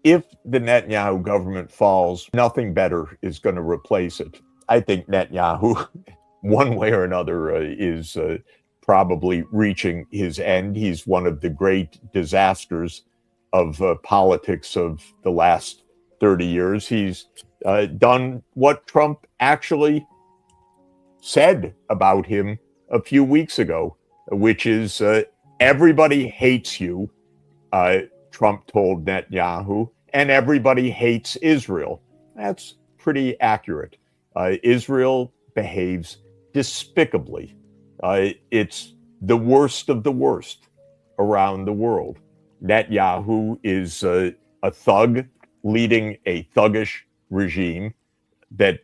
if the Netanyahu government falls, nothing better is going to replace it. I think Netanyahu, one way or another, is probably reaching his end. He's one of the great disasters of politics of the last 30 years. He's done what Trump actually said about him a few weeks ago, which is everybody hates you, Trump told Netanyahu, and everybody hates Israel. That's pretty accurate. Israel behaves despicably. It's the worst of the worst around the world. Netanyahu is a thug leading a thuggish regime that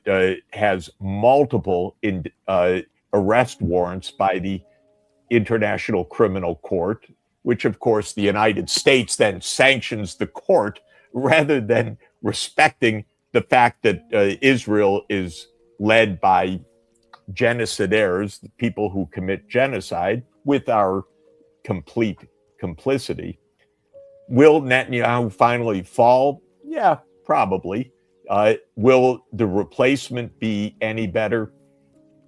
has multiple arrest warrants by the International Criminal Court, which, of course, the United States then sanctions the court rather than respecting the fact that Israel is led by genocidaires, people who commit genocide, with our complete complicity. Will Netanyahu finally fall? Yeah, probably. Will the replacement be any better?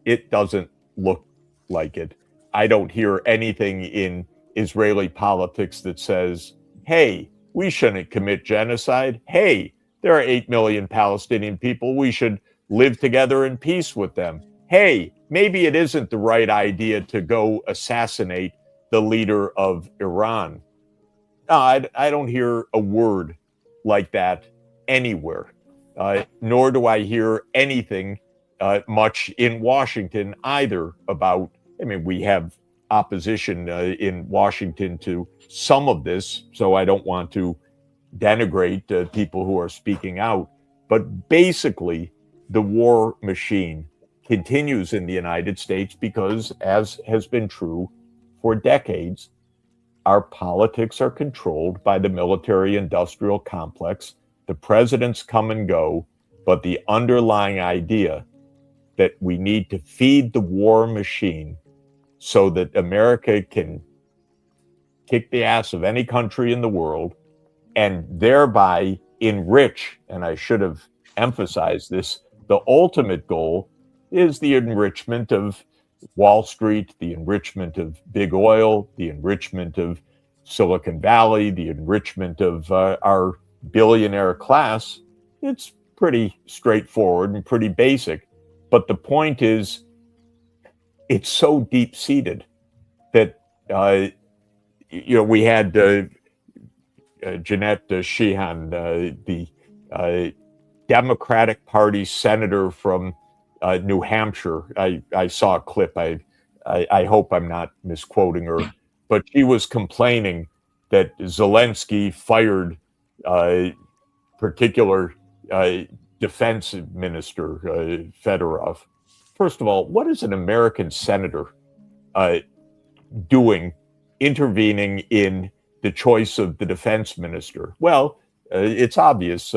It doesn't look like it. I don't hear anything in Israeli politics that says, hey, we shouldn't commit genocide. Hey, there are 8 million Palestinian people. We should live together in peace with them. Hey, maybe it isn't the right idea to go assassinate the leader of Iran. No, I don't hear a word like that anywhere, nor do I hear anything much in Washington either about, I mean, we have opposition in Washington to some of this, so I don't want to denigrate people who are speaking out. But basically, the war machine continues in the United States because, as has been true for decades, our politics are controlled by the military-industrial complex. The presidents come and go, but the underlying idea that we need to feed the war machine so that America can kick the ass of any country in the world and thereby enrich, and I should have emphasized this, the ultimate goal is the enrichment of Wall Street, the enrichment of big oil, the enrichment of Silicon Valley, the enrichment of our billionaire class. It's pretty straightforward and pretty basic. But the point is, it's so deep-seated that, we had Jeanette Sheehan, the Democratic Party senator from New Hampshire. I saw a clip. I hope I'm not misquoting her, but she was complaining that Zelensky fired particular defense minister, Fedorov. First of all, what is an American senator doing, intervening in the choice of the defense minister? Well, it's obvious.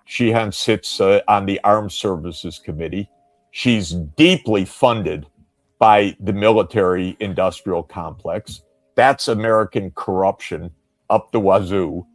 Sheehan sits on the Armed Services Committee. She's deeply funded by the military-industrial complex. That's American corruption up the wazoo.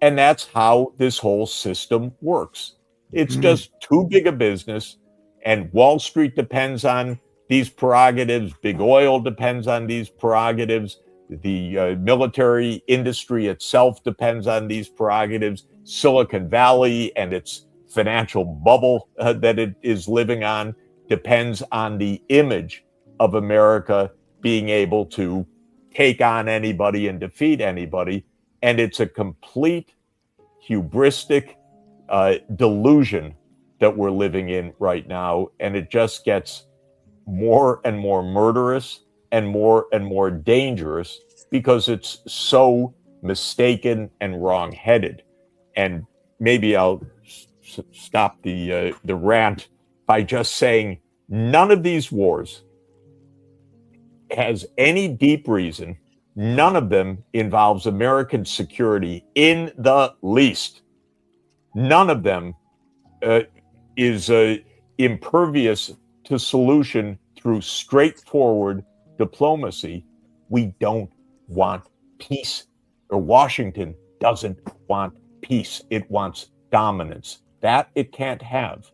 And that's how this whole system works. It's just too big a business, and Wall Street depends on these prerogatives. Big oil depends on these prerogatives. The military industry itself depends on these prerogatives. Silicon Valley and its financial bubble that it is living on depends on the image of America being able to take on anybody and defeat anybody. And it's a complete hubristic delusion that we're living in right now. And it just gets more and more murderous and more dangerous because it's so mistaken and wrong-headed. And maybe I'll stop the rant by just saying none of these wars has any deep reason. None of them involves American security in the least. None of them is impervious to solution through straightforward diplomacy. We don't want peace, or Washington doesn't want peace. It wants dominance. That it can't have,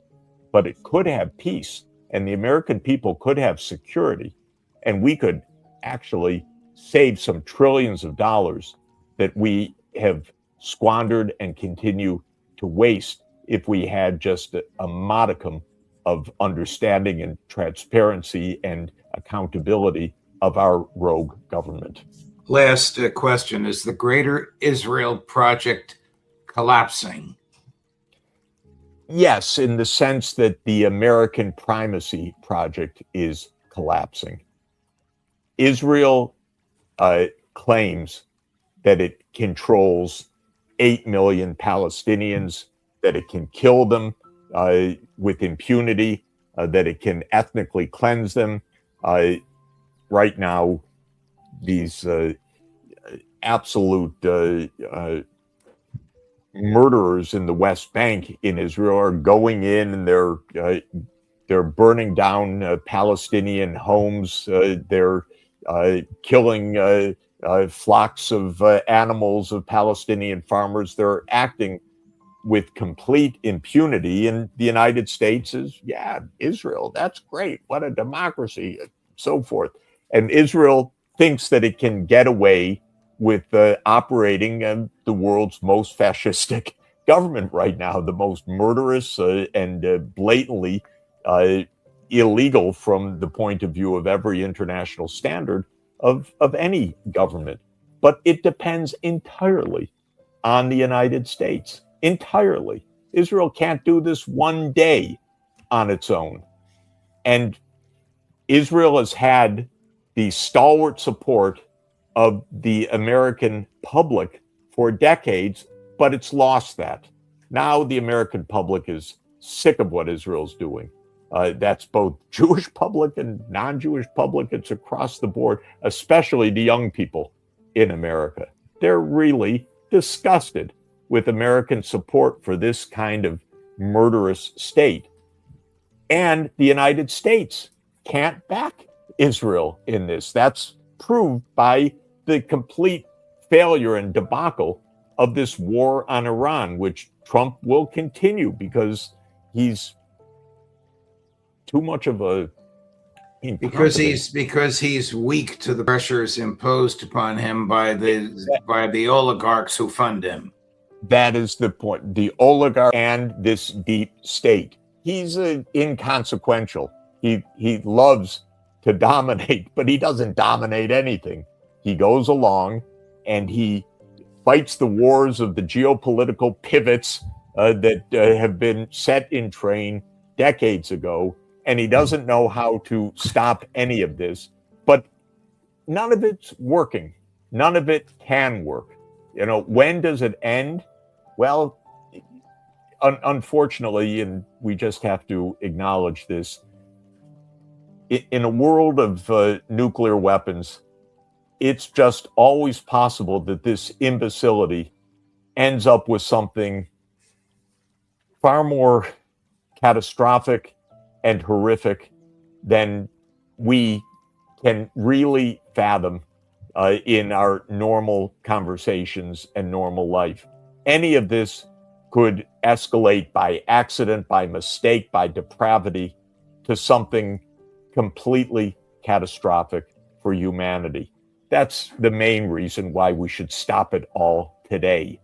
but it could have peace, and the American people could have security, and we could actually save some trillions of dollars that we have squandered and continue to waste if we had just a modicum of understanding and transparency and accountability of our rogue government. Last question. Is the Greater Israel Project collapsing? Yes, in the sense that the American primacy project is collapsing. Israel claims that it controls 8 million Palestinians, that it can kill them with impunity, that it can ethnically cleanse them. Right now, these absolute murderers in the West Bank in Israel are going in and they're burning down Palestinian homes. They're killing flocks of animals of Palestinian farmers. They're acting with complete impunity. And the United States is, yeah, Israel, that's great. What a democracy, and so forth. And Israel thinks that it can get away with operating the world's most fascistic government right now, the most murderous and blatantly illegal from the point of view of every international standard of any government. But it depends entirely on the United States. Entirely. Israel can't do this one day on its own. And Israel has had the stalwart support of the American public for decades, but it's lost that. Now the American public is sick of what Israel's doing. That's both Jewish public and non-Jewish public. It's across the board, especially the young people in America. They're really disgusted with American support for this kind of murderous state. And the United States can't back Israel in this. That's proved by the complete failure and debacle of this war on Iran, which Trump will continue because he's too much of a because he's weak to the pressures imposed upon him by the oligarchs who fund him. That is the point. The oligarch and this deep state. He's inconsequential. He loves to dominate, but he doesn't dominate anything. He goes along and he fights the wars of the geopolitical pivots that have been set in train decades ago, and he doesn't know how to stop any of this. But none of it's working. None of it can work. You know, when does it end? Well, unfortunately, and we just have to acknowledge this, in a world of nuclear weapons, it's just always possible that this imbecility ends up with something far more catastrophic and horrific than we can really fathom in our normal conversations and normal life. Any of this could escalate by accident, by mistake, by depravity to something completely catastrophic for humanity. That's the main reason why we should stop it all today.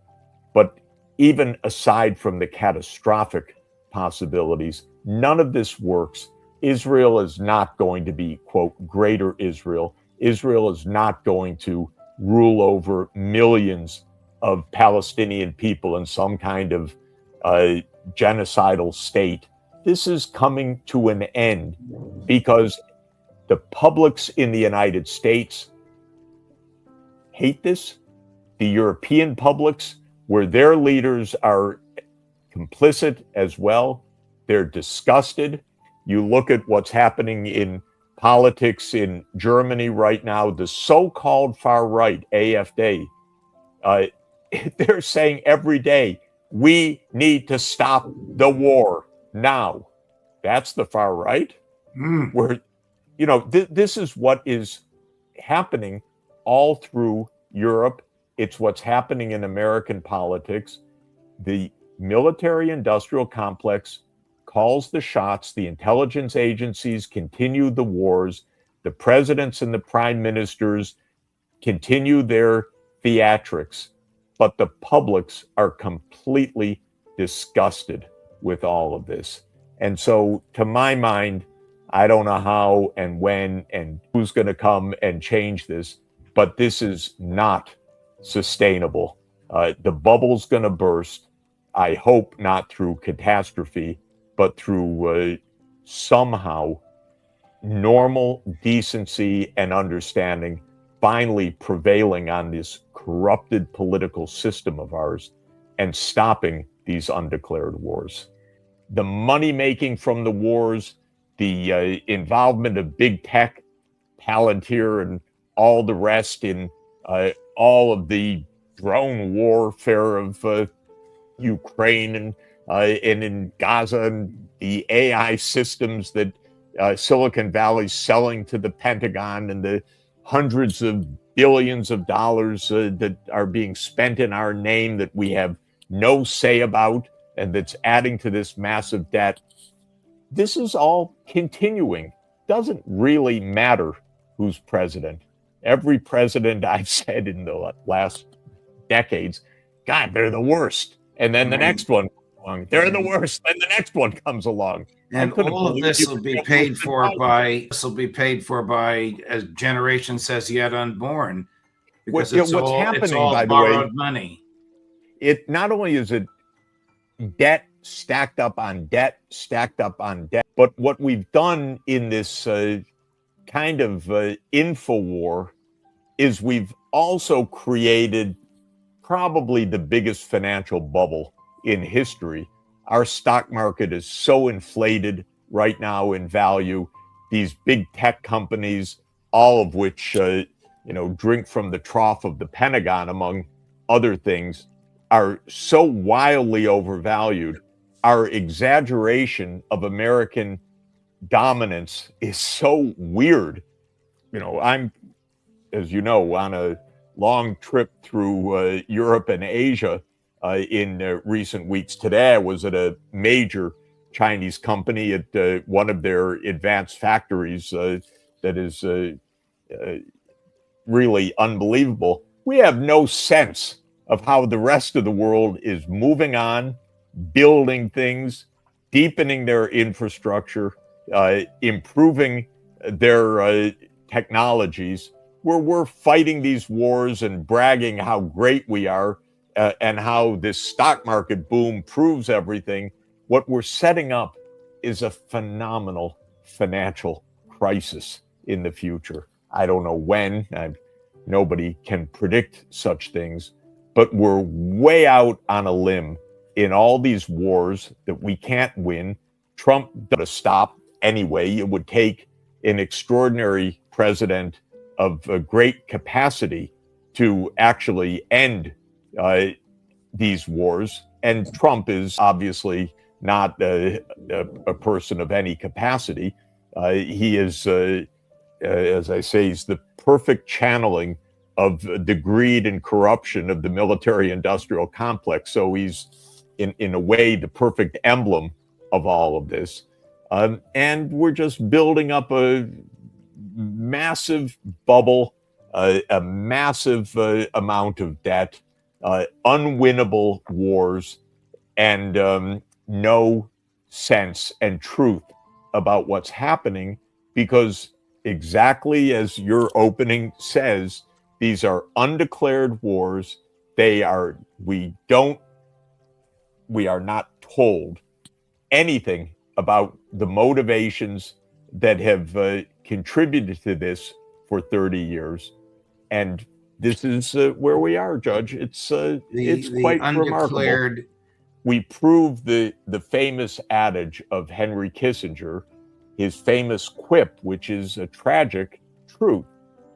But even aside from the catastrophic possibilities, none of this works. Israel is not going to be, quote, Greater Israel. Israel is not going to rule over millions of Palestinian people in some kind of genocidal state. This is coming to an end because the publics in the United States hate this. The European publics, where their leaders are complicit as well, they're disgusted. You look at what's happening in politics in Germany right now, the so-called far right, AfD, they're saying every day, we need to stop the war now. That's the far right. Where, you know, this is what is happening all through Europe. It's what's happening in American politics. the military industrial complex calls the shots, the intelligence agencies continue the wars, the presidents and the prime ministers continue their theatrics, but the publics are completely disgusted with all of this. And so, to my mind, I don't know how and when and who's going to come and change this, but this is not sustainable. The bubble's going to burst. I hope not through catastrophe, but through somehow normal decency and understanding finally prevailing on this corrupted political system of ours and stopping these undeclared wars. The money making from the wars, the involvement of big tech, Palantir, and all the rest in all of the drone warfare of Ukraine and in Gaza, and the AI systems that Silicon Valley's selling to the Pentagon, and the hundreds of billions of dollars that are being spent in our name that we have no say about, and that's adding to this massive debt. This is all continuing. Doesn't really matter who's president. Every president I've said in the last decades, God, they're the worst. And then the next one comes along. They're the worst. Then the next one comes along. And all of this will be paid for by as generation says yet unborn, because it's all borrowed money. It not only is it debt stacked up on debt, stacked up on debt, but what we've done in this kind of info war is we've also created probably the biggest financial bubble in history. Our stock market is so inflated right now in value. These big tech companies, all of which drink from the trough of the Pentagon, among other things, are so wildly overvalued. Our exaggeration of American dominance is so weird. I'm, as you know, on a long trip through Europe and Asia in recent weeks. Today I was at a major Chinese company at one of their advanced factories that is really unbelievable. We have no sense of how the rest of the world is moving on, building things, deepening their infrastructure, improving their technologies, where we're fighting these wars and bragging how great we are and how this stock market boom proves everything. What we're setting up is a phenomenal financial crisis in the future. I don't know when, nobody can predict such things, but we're way out on a limb in all these wars that we can't win. Trump does stop anyway. It would take an extraordinary president of a great capacity to actually end these wars. And Trump is obviously not a person of any capacity. He is, as I say, he's the perfect channeling of the greed and corruption of the military-industrial complex. So he's, in a way, the perfect emblem of all of this. And we're just building up a massive bubble, a massive amount of debt, unwinnable wars, and no sense and truth about what's happening, because exactly as your opening says, these are undeclared wars. We are not told anything about the motivations that have contributed to this for 30 years. And this is where we are, Judge. It's quite remarkable. We prove the famous adage of Henry Kissinger, his famous quip, which is a tragic truth,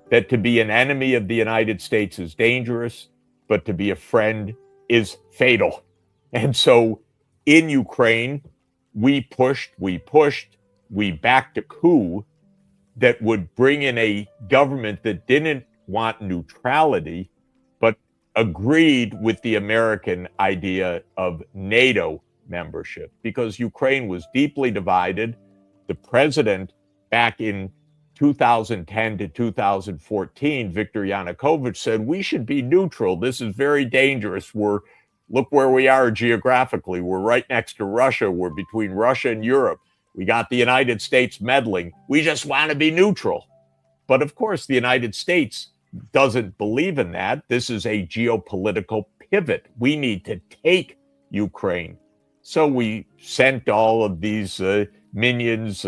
that to be an enemy of the United States is dangerous, but to be a friend is fatal. And so in Ukraine, we backed a coup that would bring in a government that didn't want neutrality, but agreed with the American idea of NATO membership because Ukraine was deeply divided. The president back in 2010 to 2014, Viktor Yanukovych, said we should be neutral. This is very dangerous. Look where we are geographically. We're right next to Russia. We're between Russia and Europe. We got the United States meddling. We just want to be neutral. But of course, the United States doesn't believe in that. This is a geopolitical pivot. We need to take Ukraine. So we sent all of these minions,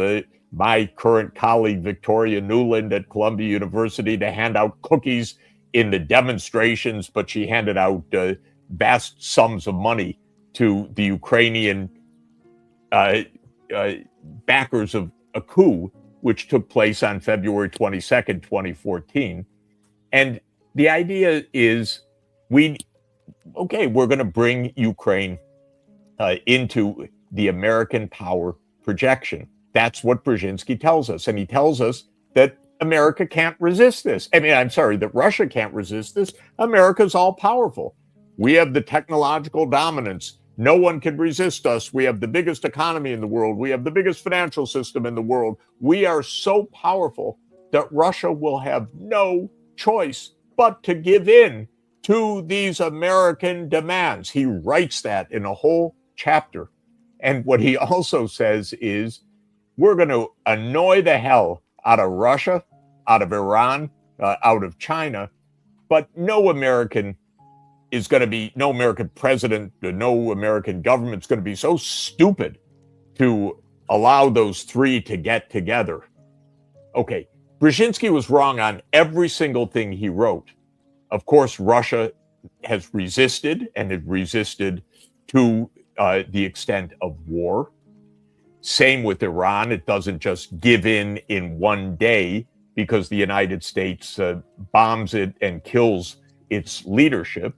my current colleague, Victoria Nuland at Columbia University, to hand out cookies in the demonstrations, but she handed out vast sums of money to the Ukrainian backers of a coup, which took place on February 22nd, 2014. And the idea is we're going to bring Ukraine into the American power projection. That's what Brzezinski tells us. And he tells us that America can't resist this. That Russia can't resist this. America's all powerful. We have the technological dominance. No one can resist us. We have the biggest economy in the world. We have the biggest financial system in the world. We are so powerful that Russia will have no choice but to give in to these American demands. He writes that in a whole chapter. And what he also says is, we're going to annoy the hell out of Russia, out of Iran, out of China, but no American president, no American government's going to be so stupid to allow those three to get together. Okay, Brzezinski was wrong on every single thing he wrote. Of course, Russia has resisted, and it resisted to the extent of war. Same with Iran. It doesn't just give in one day because the United States bombs it and kills its leadership.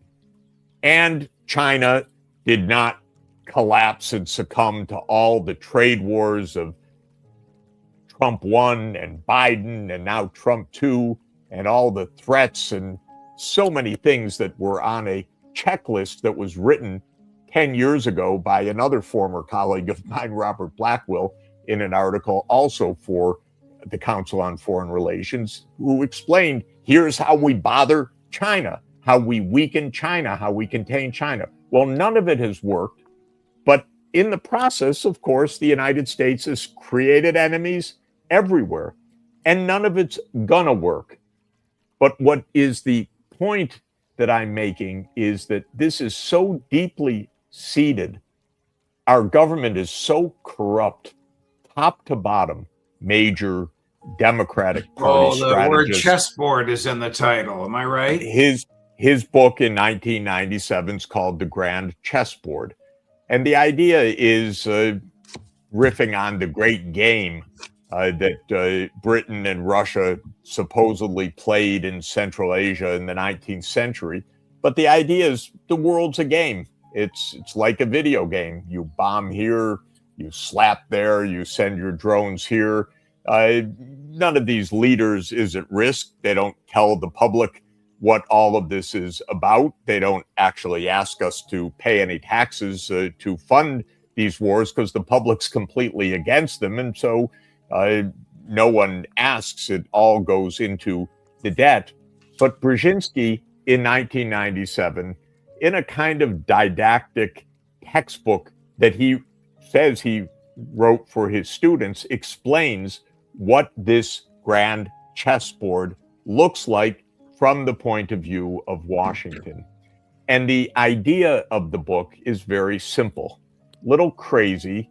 And China did not collapse and succumb to all the trade wars of Trump 1 and Biden and now Trump 2 and all the threats and so many things that were on a checklist that was written 10 years ago by another former colleague of mine, Robert Blackwell, in an article also for the Council on Foreign Relations, who explained, here's how we bother China, how we weaken China, how we contain China. Well, none of it has worked. But in the process, of course, the United States has created enemies everywhere, and none of it's gonna work. But what is the point that I'm making is that this is so deeply seated. Our government is so corrupt, top to bottom, major Democratic Party strategists. The word chessboard is in the title. Am I right? His book in 1997 is called The Grand Chessboard. And the idea is riffing on the great game that Britain and Russia supposedly played in Central Asia in the 19th century. But the idea is the world's a game. It's like a video game. You bomb here, you slap there, you send your drones here. None of these leaders is at risk. They don't tell the public what all of this is about. They don't actually ask us to pay any taxes to fund these wars because the public's completely against them. And so no one asks. It all goes into the debt. But Brzezinski in 1997, in a kind of didactic textbook that he says he wrote for his students, explains what this grand chessboard looks like from the point of view of Washington. And the idea of the book is very simple, little crazy,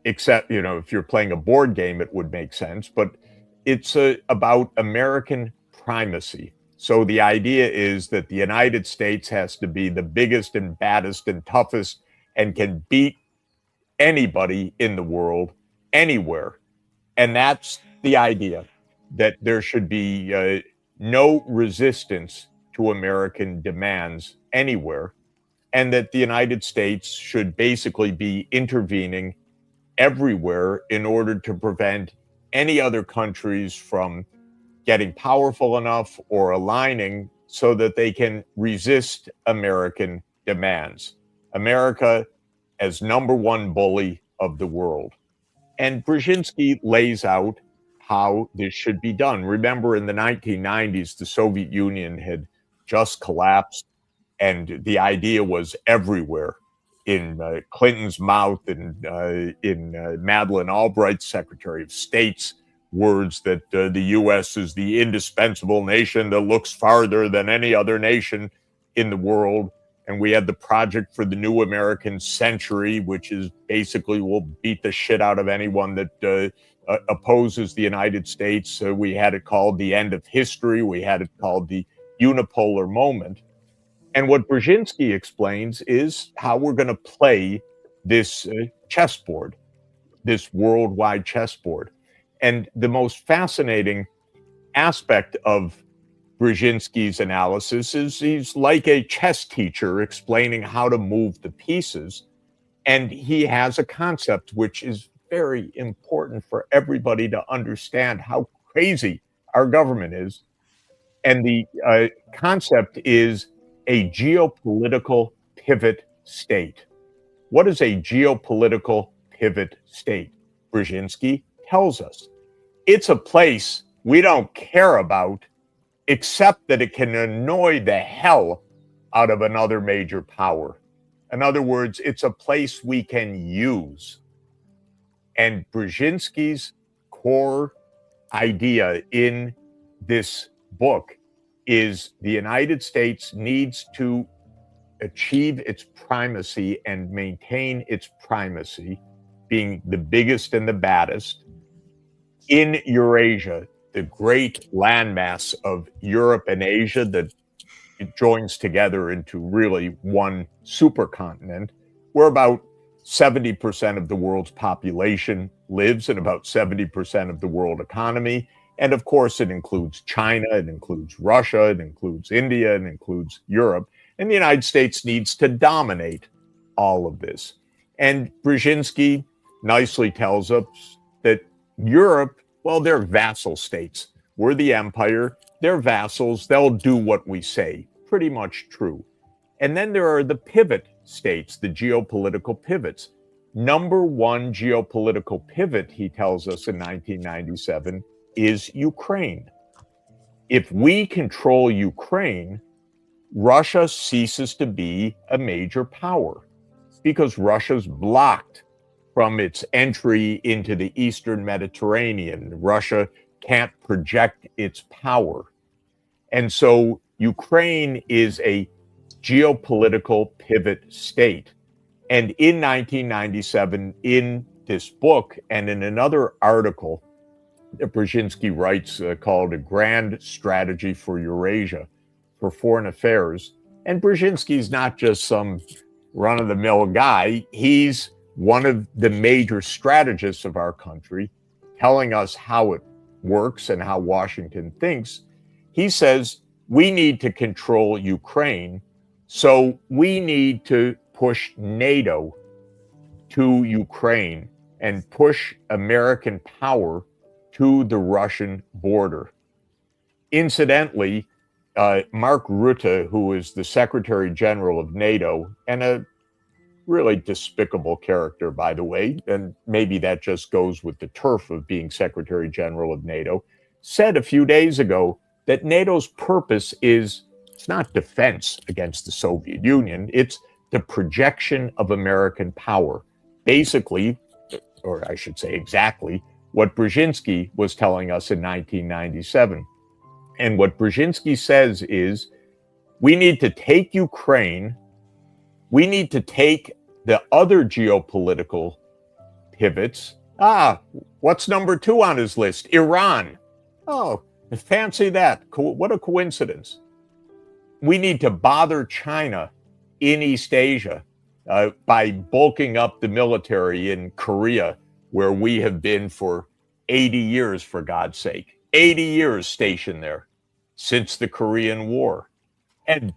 except, if you're playing a board game, it would make sense, but it's about American primacy. So the idea is that the United States has to be the biggest and baddest and toughest and can beat anybody in the world, anywhere. And that's the idea, that there should be no resistance to American demands anywhere, and that the United States should basically be intervening everywhere in order to prevent any other countries from getting powerful enough or aligning so that they can resist American demands. America as number one bully of the world. And Brzezinski lays out how this should be done. Remember, in the 1990s, the Soviet Union had just collapsed, and the idea was everywhere in Clinton's mouth and in Madeleine Albright's Secretary of State's words that the U.S. is the indispensable nation that looks farther than any other nation in the world. And we had the Project for the New American Century, which is basically will beat the shit out of anyone that opposes the United States. We had it called the end of history. We had it called the unipolar moment. And what Brzezinski explains is how we're going to play this chessboard, this worldwide chessboard. And the most fascinating aspect of Brzezinski's analysis is he's like a chess teacher explaining how to move the pieces. And he has a concept which is very important for everybody to understand how crazy our government is. And the concept is a geopolitical pivot state. What is a geopolitical pivot state? Brzezinski tells us it's a place we don't care about, except that it can annoy the hell out of another major power. In other words, it's a place we can use. And Brzezinski's core idea in this book is the United States needs to achieve its primacy and maintain its primacy, being the biggest and the baddest, in Eurasia, the great landmass of Europe and Asia that it joins together into really one supercontinent, where about 70% of the world's population lives and about 70% of the world economy. And of course, it includes China, it includes Russia, it includes India, it includes Europe. And the United States needs to dominate all of this. And Brzezinski nicely tells us that Europe, well, they're vassal states. We're the empire, they're vassals, they'll do what we say. Pretty much true. And then there are the pivot states, the geopolitical pivots. Number one geopolitical pivot, he tells us in 1997, is Ukraine. If we control Ukraine, Russia ceases to be a major power because Russia's blocked from its entry into the Eastern Mediterranean. Russia can't project its power. And so Ukraine is a geopolitical pivot state. And in 1997, in this book and in another article that Brzezinski writes called A Grand Strategy for Eurasia for Foreign Affairs, and Brzezinski's not just some run-of-the-mill guy, he's one of the major strategists of our country, telling us how it works and how Washington thinks. He says, we need to control Ukraine, so we need to push NATO to Ukraine and push American power to the Russian border. Incidentally, Mark Rutte, who is the Secretary General of NATO, and a really despicable character, by the way, and maybe that just goes with the turf of being Secretary General of NATO, said a few days ago that NATO's purpose is, it's not defense against the Soviet Union, it's the projection of American power. Basically, or I should say exactly, what Brzezinski was telling us in 1997. And what Brzezinski says is, we need to take Ukraine, we need to take the other geopolitical pivots. What's number 2 on his list? Iran. Oh, fancy that. What a coincidence. We need to bother China in East Asia by bulking up the military in Korea, where we have been for 80 years, for God's sake. 80 years stationed there since the Korean War. And